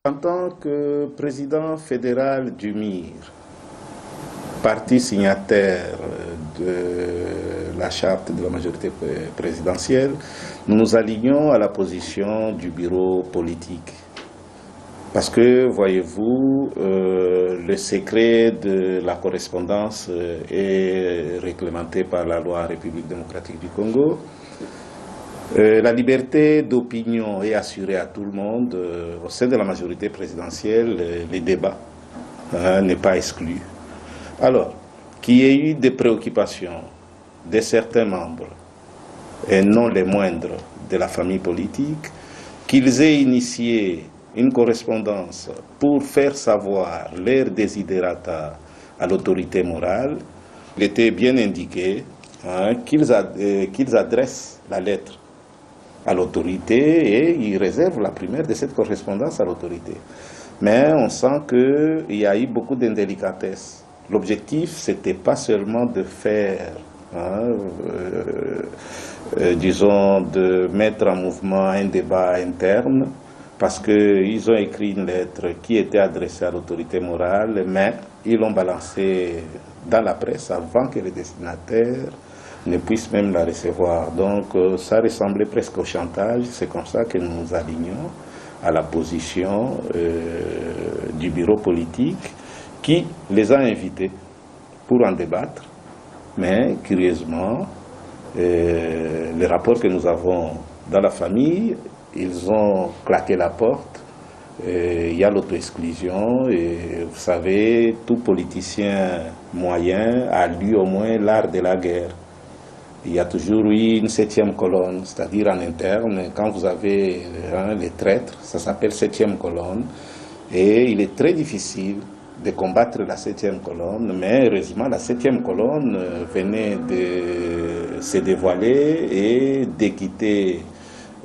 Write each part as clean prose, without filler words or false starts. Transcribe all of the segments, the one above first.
En tant que président fédéral du MIR, parti signataire de la charte de la majorité présidentielle, nous nous alignons à la position du bureau politique. Parce que, voyez-vous, le secret de la correspondance est réglementé par la loi République démocratique du Congo. La liberté d'opinion est assurée à tout le monde. Au sein de la majorité présidentielle, les débats n'est pas exclu. Alors, qu'il y ait eu des préoccupations de certains membres, et non les moindres, de la famille politique, qu'ils aient initié une correspondance pour faire savoir leurs desiderata à l'autorité morale, il était bien indiqué qu'ils adressent la lettre à l'autorité et ils réservent la première de cette correspondance à l'autorité. Mais on sent qu'il y a eu beaucoup d'indélicatesse. L'objectif, ce n'était pas seulement de faire, disons, de mettre en mouvement un débat interne, parce qu'ils ont écrit une lettre qui était adressée à l'autorité morale, mais ils l'ont balancée dans la presse avant que les destinataires ne puissent même la recevoir. Donc ça ressemblait presque au chantage. C'est comme ça que nous nous alignons à la position du bureau politique qui les a invités pour en débattre. Mais curieusement, les rapports que nous avons dans la famille, ils ont claqué la porte. Il y a l'auto-exclusion et vous savez, tout politicien moyen a lu au moins l'art de la guerre. Il y a toujours eu une septième colonne, c'est-à-dire en interne, quand vous avez les traîtres, ça s'appelle septième colonne, et il est très difficile de combattre la septième colonne, mais heureusement la septième colonne venait de se dévoiler et de quitter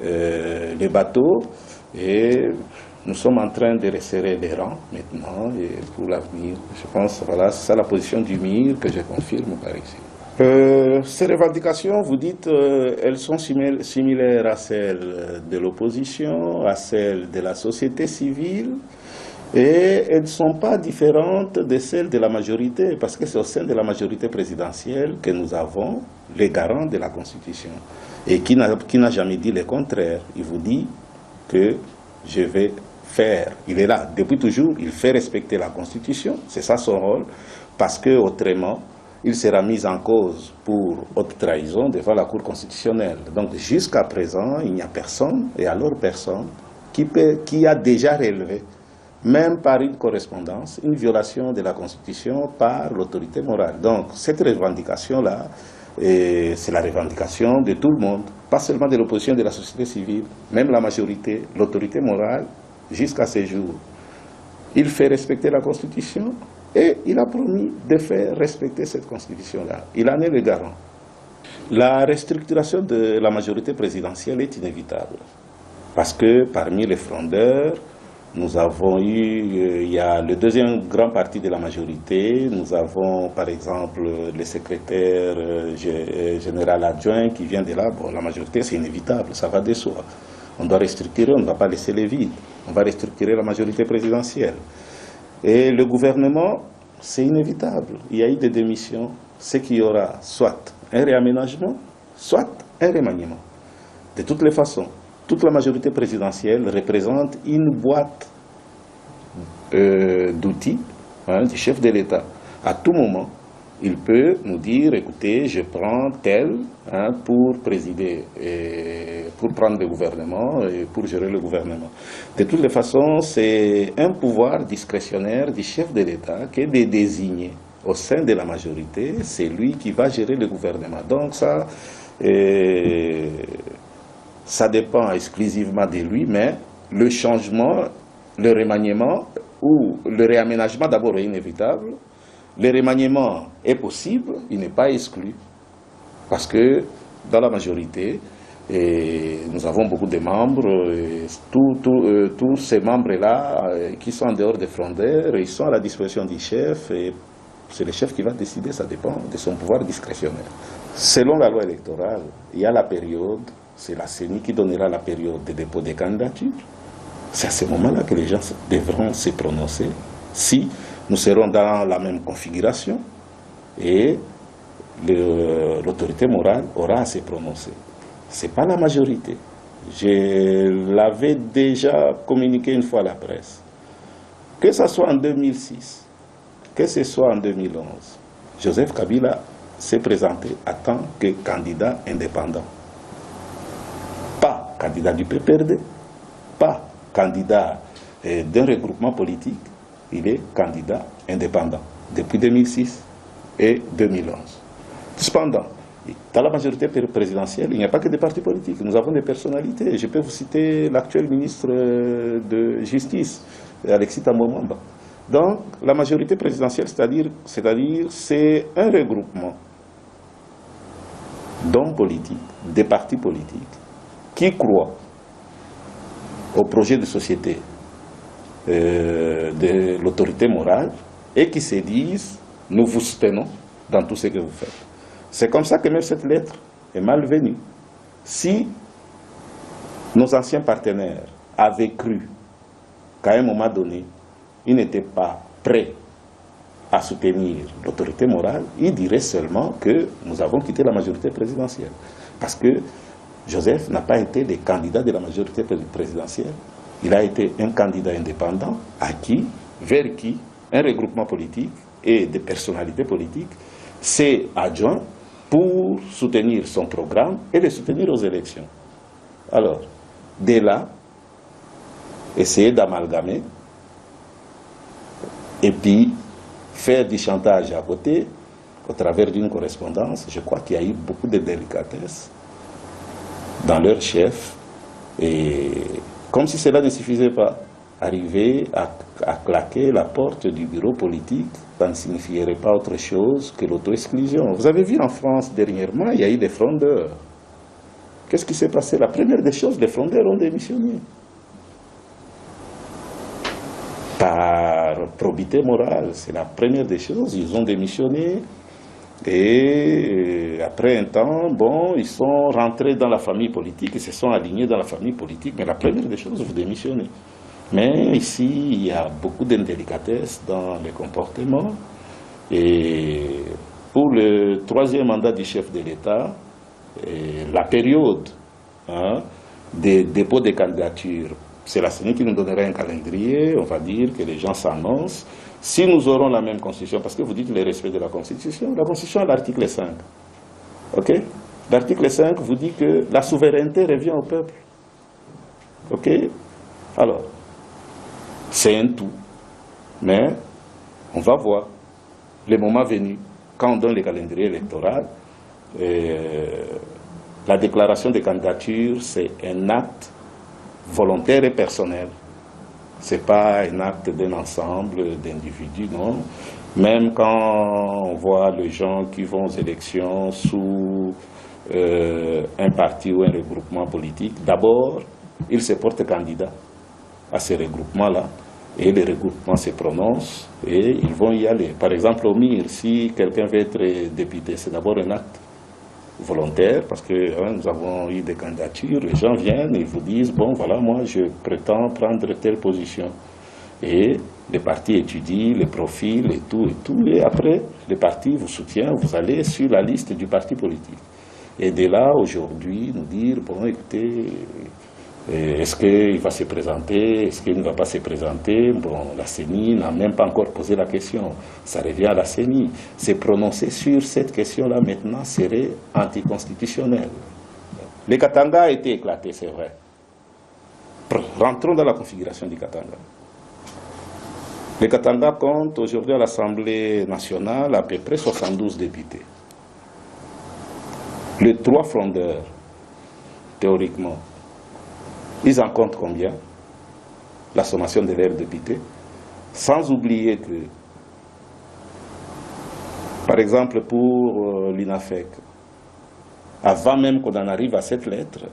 les bateaux, et nous sommes en train de resserrer les rangs maintenant, et pour l'avenir, je pense, voilà, c'est ça la position du MIR que je confirme par ici. Ces revendications, vous dites, elles sont similaires à celles de l'opposition, à celles de la société civile, et elles ne sont pas différentes de celles de la majorité, parce que c'est au sein de la majorité présidentielle que nous avons les garants de la Constitution. Et qui n'a jamais dit le contraire. Il vous dit que je vais faire, il est là, depuis toujours, il fait respecter la Constitution, c'est ça son rôle, parce que autrement, il sera mis en cause pour haute trahison devant la Cour constitutionnelle. Donc jusqu'à présent, il n'y a personne, et alors personne, qui a déjà relevé, même par une correspondance, une violation de la Constitution par l'autorité morale. Donc cette revendication-là, c'est la revendication de tout le monde, pas seulement de l'opposition de la société civile, même la majorité, l'autorité morale, jusqu'à ce jour. Il fait respecter la Constitution, et il a promis de faire respecter cette Constitution-là. Il en est le garant. La restructuration de la majorité présidentielle est inévitable. Parce que parmi les frondeurs, nous avons eu, il y a le deuxième grand parti de la majorité, nous avons par exemple le secrétaire général adjoint qui vient de là. Bon, la majorité c'est inévitable, ça va de soi. On doit restructurer, on ne va pas laisser les vides. On va restructurer la majorité présidentielle. Et le gouvernement, c'est inévitable. Il y a eu des démissions. C'est qu'il y aura soit un réaménagement, soit un remaniement. De toutes les façons, toute la majorité présidentielle représente une boîte d'outils du chef de l'État. À tout moment, il peut nous dire, écoutez, je prends tel pour présider, pour prendre le gouvernement et pour gérer le gouvernement. De toutes les façons, c'est un pouvoir discrétionnaire du chef de l'État qui est de désigner au sein de la majorité, c'est lui qui va gérer le gouvernement. Donc ça dépend exclusivement de lui, mais le changement, le remaniement ou le réaménagement d'abord est inévitable. Le remaniement est possible, il n'est pas exclu, parce que dans la majorité, nous avons beaucoup de membres, tous ces membres-là qui sont en dehors des frondeurs, ils sont à la disposition du chef, et c'est le chef qui va décider, ça dépend de son pouvoir discrétionnaire. Selon la loi électorale, il y a la période, c'est la CENI qui donnera la période de dépôt des candidatures. C'est à ce moment-là que les gens devront se prononcer si nous serons dans la même configuration et l'autorité morale aura à se prononcer. Ce n'est pas la majorité. Je l'avais déjà communiqué une fois à la presse. Que ce soit en 2006, que ce soit en 2011, Joseph Kabila s'est présenté en tant que candidat indépendant. Pas candidat du PPRD, pas candidat d'un regroupement politique, il est candidat indépendant depuis 2006 et 2011. Cependant, dans la majorité présidentielle, il n'y a pas que des partis politiques. Nous avons des personnalités. Je peux vous citer l'actuel ministre de Justice, Alexis Thambwe Mwamba. Donc, la majorité présidentielle, c'est un regroupement d'hommes politiques, des partis politiques, qui croient au projet de société de l'autorité morale et qui se disent « nous vous soutenons dans tout ce que vous faites ». C'est comme ça que même cette lettre est malvenue. Si nos anciens partenaires avaient cru qu'à un moment donné, ils n'étaient pas prêts à soutenir l'autorité morale, ils diraient seulement que nous avons quitté la majorité présidentielle. Parce que Joseph n'a pas été le candidat de la majorité présidentielle. Il a été un candidat indépendant vers qui un regroupement politique et des personnalités politiques s'est adjoint pour soutenir son programme et le soutenir aux élections. Alors, dès là, essayer d'amalgamer et puis faire du chantage à côté au travers d'une correspondance, je crois qu'il y a eu beaucoup de délicatesse dans leur chef et comme si cela ne suffisait pas, arriver à claquer la porte du bureau politique, ça ne signifierait pas autre chose que l'auto-exclusion. Vous avez vu en France dernièrement, il y a eu des frondeurs. Qu'est-ce qui s'est passé? La première des choses, les frondeurs ont démissionné. Par probité morale, c'est la première des choses, ils ont démissionné. Et après un temps, bon, ils sont rentrés dans la famille politique, ils se sont alignés dans la famille politique, mais la première des choses, vous démissionnez. Mais ici, il y a beaucoup d'indélicatesse dans les comportements. Et pour le troisième mandat du chef de l'État, la période des dépôts de candidature, c'est la CENI qui nous donnera un calendrier, on va dire que les gens s'annoncent. Si nous aurons la même constitution, parce que vous dites le respect de la constitution a l'article 5. Ok? L'article 5 vous dit que la souveraineté revient au peuple. Ok? Alors, c'est un tout. Mais on va voir, le moment venu, quand on donne le calendrier électoral, la déclaration de candidature, c'est un acte volontaire et personnel. Ce n'est pas un acte d'un ensemble d'individus, non. Même quand on voit les gens qui vont aux élections sous un parti ou un regroupement politique, d'abord, ils se portent candidats à ces regroupements-là, et les regroupements se prononcent, et ils vont y aller. Par exemple, au MIR, si quelqu'un veut être député, c'est d'abord un acte volontaire, parce que nous avons eu des candidatures, les gens viennent et vous disent, bon voilà, moi je prétends prendre telle position. Et les partis étudient les profils et tout, et après, les partis vous soutiennent, vous allez sur la liste du parti politique. Et de là, aujourd'hui, nous dire, bon écoutez, est-ce qu'il va se présenter, est-ce qu'il ne va pas se présenter? Bon, la CENI n'a même pas encore posé la question. Ça revient à la CENI. Se prononcer sur cette question-là maintenant serait anticonstitutionnel. Le Katanga a été éclaté, c'est vrai. Rentrons dans la configuration du Katanga. Le Katanga compte aujourd'hui à l'Assemblée nationale à peu près 72 députés. Les 3 frondeurs, théoriquement, ils en comptent combien? La sommation de leurs députés. Sans oublier que, par exemple, pour l'INAFEC, avant même qu'on en arrive à cette lettre,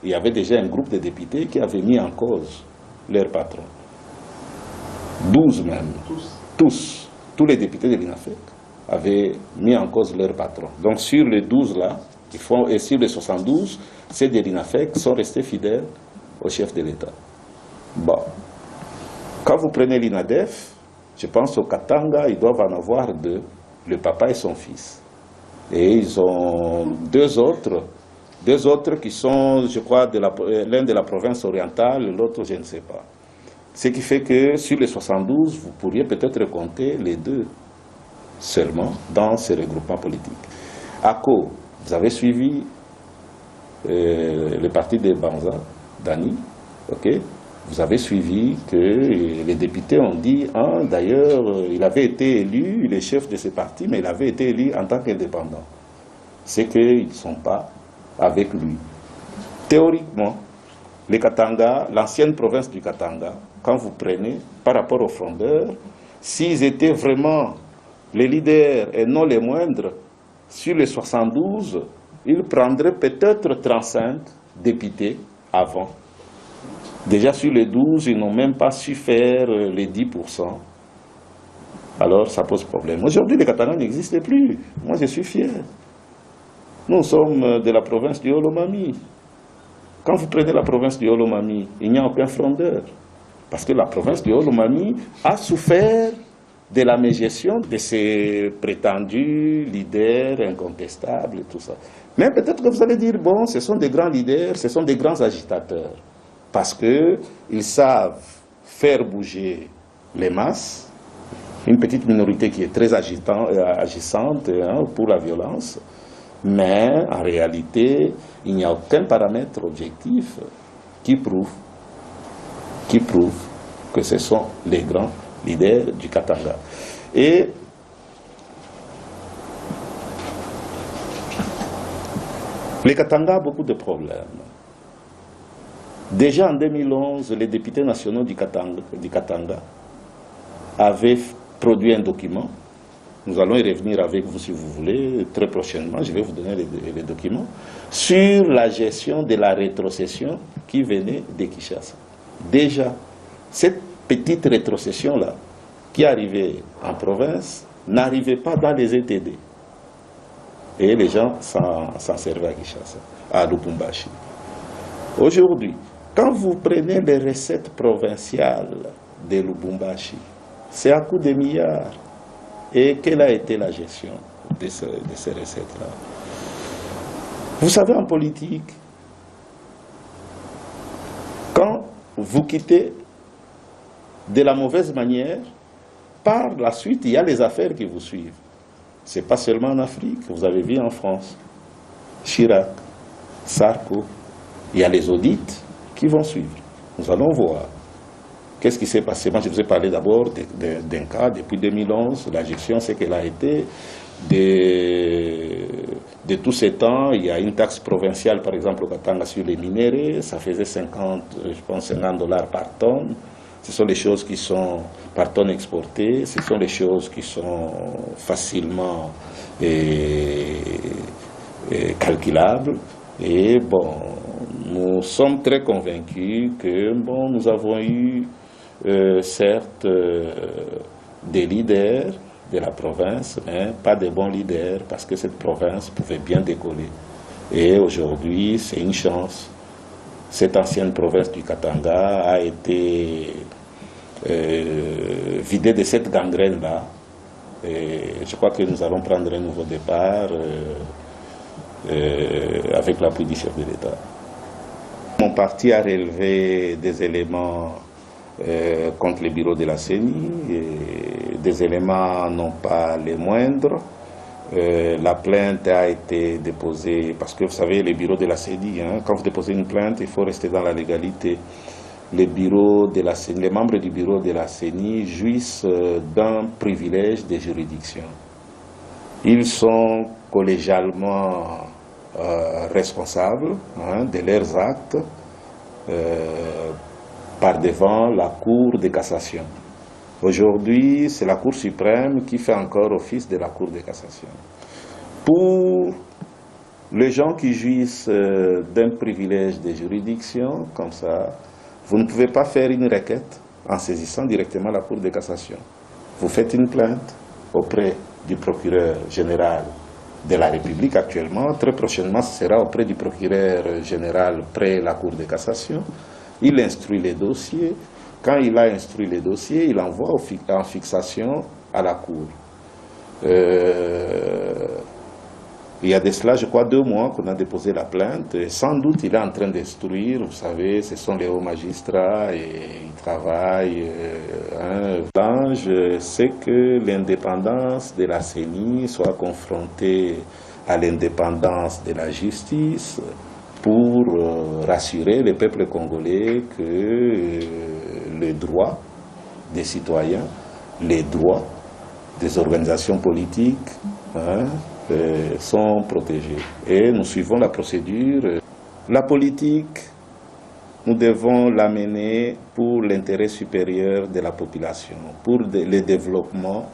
il y avait déjà un groupe de députés qui avait mis en cause leur patron. 12 même. Tous les députés de l'INAFEC avaient mis en cause leur patron. Donc sur les 12 là, et sur les 72, ceux de l'INAFEC sont restés fidèles au chef de l'État. Bon, Quand vous prenez l'INADEF, je pense au Katanga, ils doivent en avoir deux, le papa et son fils. Et ils ont deux autres qui sont, je crois, l'un de la province orientale, l'autre, je ne sais pas. Ce qui fait que sur les 72, vous pourriez peut-être compter les deux seulement dans ces regroupements politiques. ACO, vous avez suivi le parti de Banza, Dani, ok? Vous avez suivi que les députés ont dit, d'ailleurs, il avait été élu, il est chef de ce parti, mais il avait été élu en tant qu'indépendant. C'est qu'ils ne sont pas avec lui. Théoriquement, les Katanga, l'ancienne province du Katanga, quand vous prenez par rapport aux frondeurs, s'ils étaient vraiment les leaders et non les moindres, sur les 72, ils prendraient peut-être 35 députés avant. Déjà sur les 12, ils n'ont même pas su faire les 10%. Alors ça pose problème. Aujourd'hui, les Catalans n'existent plus. Moi, je suis fier. Nous sommes de la province du Olomami. Quand vous prenez la province du Olomami, il n'y a aucun frondeur. Parce que la province du Olomami a souffert de la mégestion de ses prétendus leaders incontestables et tout ça. Mais peut-être que vous allez dire, bon, ce sont des grands leaders, ce sont des grands agitateurs. Parce qu'ils savent faire bouger les masses, une petite minorité qui est très agissante pour la violence, mais en réalité, il n'y a aucun paramètre objectif qui prouve que ce sont les grands leaders du Katanga. Et les Katanga ont beaucoup de problèmes. Déjà en 2011, les députés nationaux du Katanga avaient produit un document. Nous allons y revenir avec vous si vous voulez, très prochainement, je vais vous donner les documents, sur la gestion de la rétrocession qui venait de Kinshasa. Déjà, cette petite rétrocession-là, qui arrivait en province, n'arrivait pas dans les ETD. Et les gens s'en servaient à Kinshasa, à Lubumbashi. Aujourd'hui, quand vous prenez les recettes provinciales de Lubumbashi, c'est à coup de milliards. Et quelle a été la gestion de ces recettes-là? Vous savez, en politique, quand vous quittez de la mauvaise manière, par la suite, il y a les affaires qui vous suivent. Ce n'est pas seulement en Afrique, vous avez vu en France, Chirac, Sarko, il y a les audits qui vont suivre. Nous allons voir. Qu'est-ce qui s'est passé? Moi, je vous ai parlé d'abord d'un cas depuis 2011. La gestion, c'est qu'elle a été de tous ces temps. Il y a une taxe provinciale, par exemple, au Katanga sur les minéraux. Ça faisait 50 $ par tonne. Ce sont les choses qui sont par tonne exportées. Ce sont les choses qui sont facilement calculables. Et bon, nous sommes très convaincus que bon, nous avons eu certes des leaders de la province, mais pas de bons leaders parce que cette province pouvait bien décoller. Et aujourd'hui, c'est une chance. Cette ancienne province du Katanga a été vidée de cette gangrène-là. Et je crois que nous allons prendre un nouveau départ avec l'appui du chef de l'État. Mon parti a relevé des éléments contre les bureaux de la CENI, et des éléments non pas les moindres. La plainte a été déposée, parce que vous savez, les bureaux de la CENI, quand vous déposez une plainte, il faut rester dans la légalité. Les membres du bureau de la CENI jouissent d'un privilège de juridiction. Ils sont collégialement responsables de leurs actes par devant la Cour de cassation. Aujourd'hui, c'est la Cour suprême qui fait encore office de la Cour de cassation. Pour les gens qui jouissent d'un privilège de juridiction, comme ça, vous ne pouvez pas faire une requête en saisissant directement la Cour de cassation. Vous faites une plainte auprès du procureur général de la République actuellement. Très prochainement, ce sera auprès du procureur général près la Cour de cassation. Il instruit les dossiers. Quand il a instruit les dossiers, il envoie en fixation à la Cour. Il y a de cela, je crois, 2 mois qu'on a déposé la plainte. Et sans doute, il est en train d'instruire. Vous savez, ce sont les hauts magistrats et ils travaillent. Je sais que l'indépendance de la CENI soit confrontée à l'indépendance de la justice pour rassurer le peuple congolais que les droits des citoyens, les droits des organisations politiques, sont protégés. Et nous suivons la procédure. La politique, nous devons l'amener pour l'intérêt supérieur de la population, pour le développement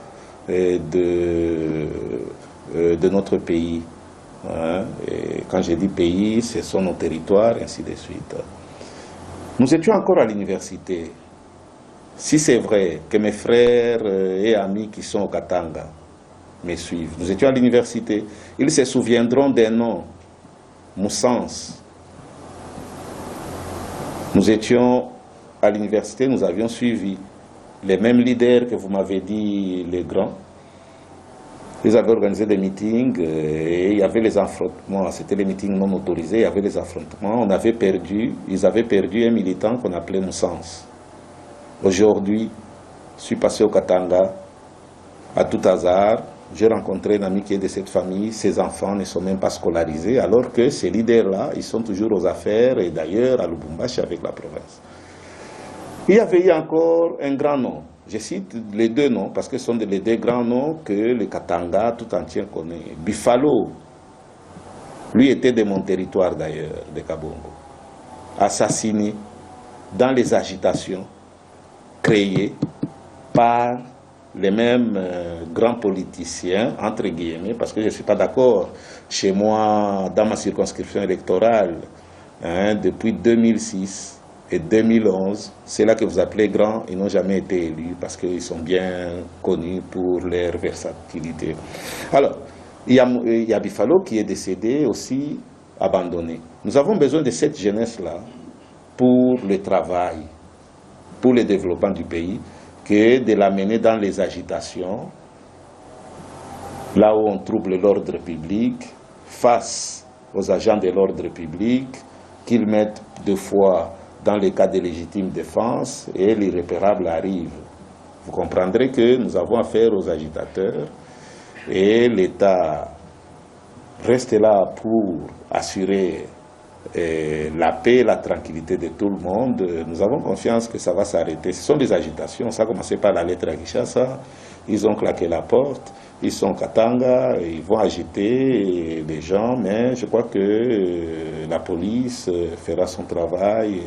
de notre pays. Et quand je dis pays, ce sont nos territoires, ainsi de suite. Nous étions encore à l'université. Si c'est vrai que mes frères et amis qui sont au Katanga me suivent, nous étions à l'université, ils se souviendront d'un nom, Moussens. Nous étions à l'université, nous avions suivi les mêmes leaders que vous m'avez dit, les grands. Ils avaient organisé des meetings et il y avait les affrontements. C'était les meetings non autorisés, il y avait les affrontements. Ils avaient perdu un militant qu'on appelait Moussens. Aujourd'hui, je suis passé au Katanga, à tout hasard. J'ai rencontré un ami qui est de cette famille. Ses enfants ne sont même pas scolarisés, alors que ces leaders-là, ils sont toujours aux affaires et d'ailleurs à Lubumbashi avec la province. Il y avait eu encore un grand nom. Je cite les 2 noms parce que ce sont les 2 grands noms que le Katanga tout entier connaît. Bifalo, lui était de mon territoire d'ailleurs, de Kabongo, assassiné dans les agitations créées par les mêmes grands politiciens, entre guillemets, parce que je ne suis pas d'accord. Chez moi, dans ma circonscription électorale, depuis 2006 et 2011, c'est là que vous appelez grands, ils n'ont jamais été élus parce qu'ils sont bien connus pour leur versatilité. Alors, il y a Bifalo qui est décédé aussi, abandonné. Nous avons besoin de cette jeunesse-là pour le travail, pour le développement du pays, que de l'amener dans les agitations, là où on trouble l'ordre public, face aux agents de l'ordre public, qu'ils mettent 2 fois dans les cas de légitime défense et l'irréparable arrive. Vous comprendrez que nous avons affaire aux agitateurs et l'État reste là pour assurer la paix et la tranquillité de tout le monde. Nous avons confiance que ça va s'arrêter. Ce sont des agitations. Ça a commencé par la lettre à Kinshasa. Ils ont claqué la porte. Ils sont Katanga. Ils vont agiter les gens. Mais je crois que la police fera son travail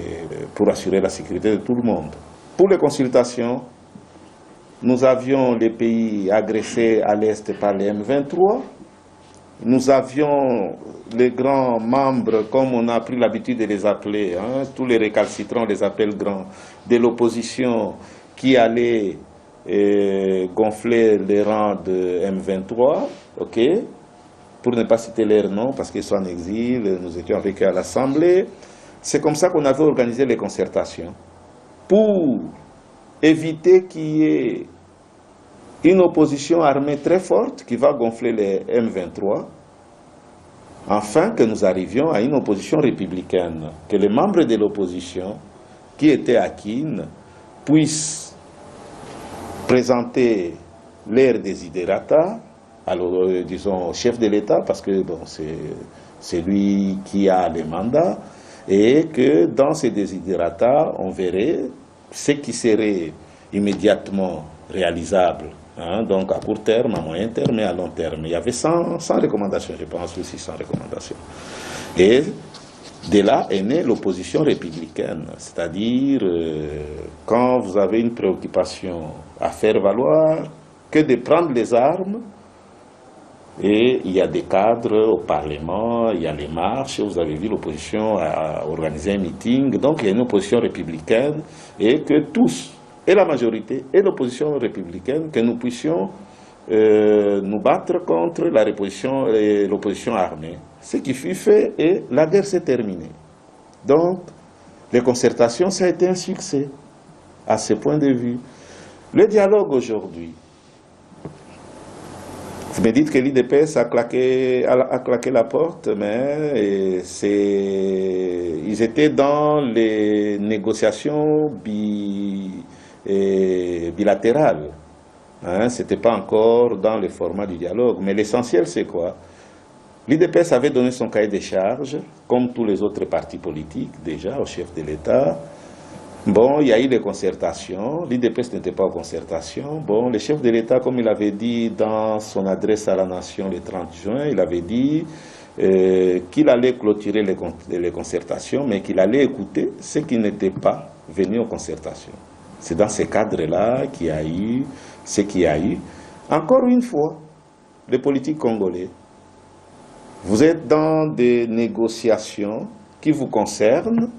pour assurer la sécurité de tout le monde. Pour les consultations, nous avions les pays agressés à l'Est par les M23. Nous avions les grands membres, comme on a pris l'habitude de les appeler, tous les récalcitrants, on les appelle grands, de l'opposition qui allaient gonfler les rangs de M23, ok, pour ne pas citer leurs noms parce qu'ils sont en exil, nous étions avec eux à l'Assemblée. C'est comme ça qu'on avait organisé les concertations pour éviter qu'il y ait une opposition armée très forte qui va gonfler les M23, afin que nous arrivions à une opposition républicaine, que les membres de l'opposition qui étaient à Kin puissent présenter leurs desiderata, alors disons au chef de l'État, parce que bon, c'est lui qui a les mandats, et que dans ces desiderata, on verrait ce qui serait immédiatement réalisable. Donc à court terme, à moyen terme et à long terme. Il y avait 100 recommandations, je pense, ou 600 recommandations. Et de là est née l'opposition républicaine. C'est-à-dire, quand vous avez une préoccupation à faire valoir, que de prendre les armes, et il y a des cadres au Parlement, il y a les marches, vous avez vu l'opposition a organisé un meeting, donc il y a une opposition républicaine, et que tous, et la majorité et l'opposition républicaine, que nous puissions nous battre contre l'opposition armée. Ce qui fut fait et la guerre s'est terminée. Donc, les concertations, ça a été un succès. à ce point de vue. Le dialogue aujourd'hui, vous me dites que l'IDPS a claqué la porte, mais ils étaient dans les négociations bilatérales. Hein, ce n'était pas encore dans le format du dialogue. Mais l'essentiel, c'est quoi? L'IDPS avait donné son cahier des charges, comme tous les autres partis politiques, déjà, au chef de l'État. Bon, il y a eu des concertations. L'IDPS n'était pas en concertation. Bon, le chef de l'État, comme il avait dit dans son adresse à la nation le 30 juin, il avait dit qu'il allait clôturer les concertations, mais qu'il allait écouter ceux qui n'étaient pas venus aux concertations. C'est dans ces cadres-là qu'il y a eu ce qu'il y a eu. Encore une fois, les politiques congolais, vous êtes dans des négociations qui vous concernent,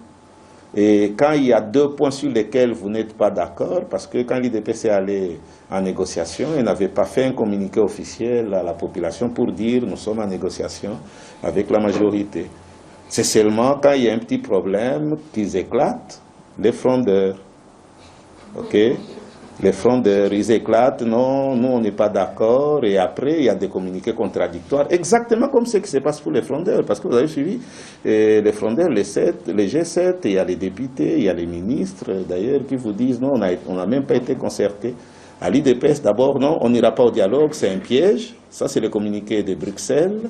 et quand il y a 2 points sur lesquels vous n'êtes pas d'accord, parce que quand l'IDPS est allé en négociation, il n'avait pas fait un communiqué officiel à la population pour dire nous sommes en négociation avec la majorité. C'est seulement quand il y a un petit problème qu'ils éclatent, les frondeurs. Ok? Les frondeurs, ils éclatent, non, nous on n'est pas d'accord, et après il y a des communiqués contradictoires, exactement comme ce qui se passe pour les frondeurs, parce que vous avez suivi les frondeurs, les G7, il y a les députés, il y a les ministres d'ailleurs qui vous disent non, on n'a même pas été concertés. À l'IDPS d'abord, non, on n'ira pas au dialogue, c'est un piège, ça c'est le communiqué de Bruxelles.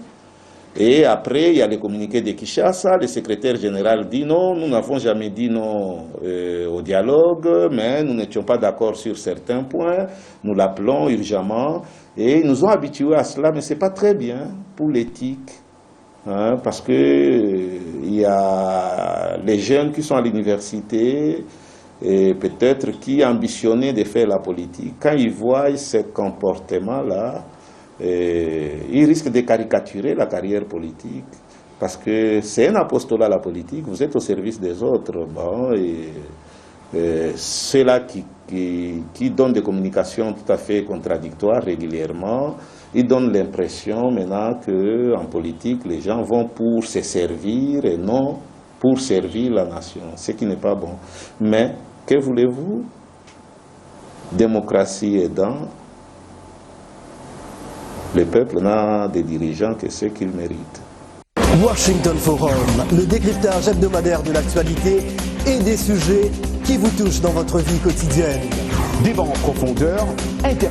Et après, il y a les communiqués de Kinshasa, le secrétaire général dit non, nous n'avons jamais dit non au dialogue, mais nous n'étions pas d'accord sur certains points, nous l'appelons urgemment, et ils nous ont habitués à cela, mais ce n'est pas très bien pour l'éthique, hein, parce que il y a les jeunes qui sont à l'université, et peut-être qui ambitionnaient de faire la politique, quand ils voient ce comportement-là, il risque de caricaturer la carrière politique, parce que c'est un apostolat la politique, vous êtes au service des autres. Bon, ceux-là qui donnent des communications tout à fait contradictoires régulièrement, ils donnent l'impression maintenant qu'en politique, les gens vont pour se servir et non pour servir la nation, ce qui n'est pas bon. Mais, que voulez-vous? Démocratie aidant, le peuple n'a des dirigeants que ceux qu'il mérite. Washington Forum, le décryptage hebdomadaire de l'actualité et des sujets qui vous touchent dans votre vie quotidienne. Débat en profondeur, interaction.